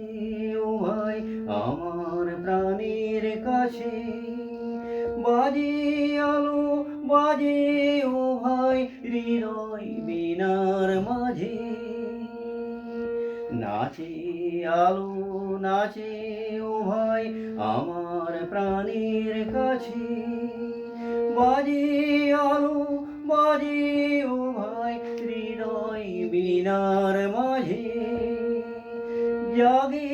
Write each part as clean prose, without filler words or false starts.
আসি ও ভাই আমার প্রাণের কাছে, বাজে আলো বাজে ও ভাই হৃদয় বীণার মাঝে, নাচে আলো নাচে ও ভাই আমার প্রাণের কাছে, বাজে আলো বাজে ও ভাই হৃদয় বীণার মাঝে, জাগে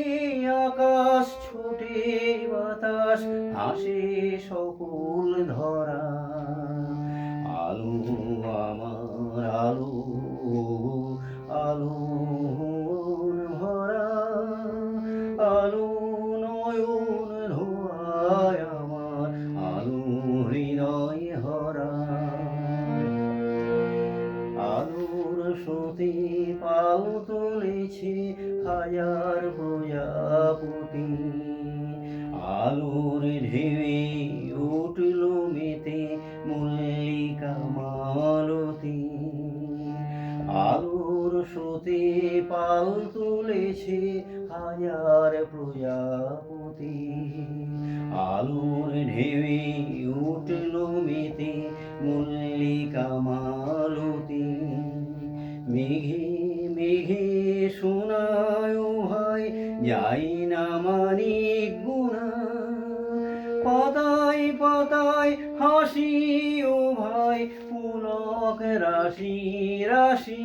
আকাশ ছোটে বাতাস হাসে সকল ধরা, আলো আমার আলো আলো ভরা, আলো নয়ন ধোয়ায় আমার আলো হৃদয় হরা, আলোর স্রোতে পাল তুলেছে হাজার প্রজাপতি, আলোর ঢেউয়ে উঠল মেতে মল্লিকা মালতী, আলোর স্রোতে পাল তুলেছে হাজার প্রজাপতি, আলোর ঢেউয়ে উঠল মেতে মল্লিকা মালতী, মেঘে মেঘে শোনায় ও ভাই যাই না মানিক গুণা, পাতায় পাতায় হাসি ও ভাই পুলক রাশি রাশি,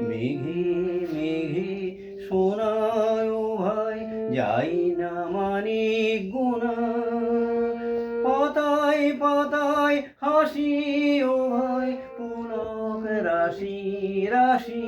মেঘে মেঘে শোনায় ও ভাই যাই না মানিক গুণা, পাতায় পাতায় হাসি ও ভাই পুলক রাশি রাশি।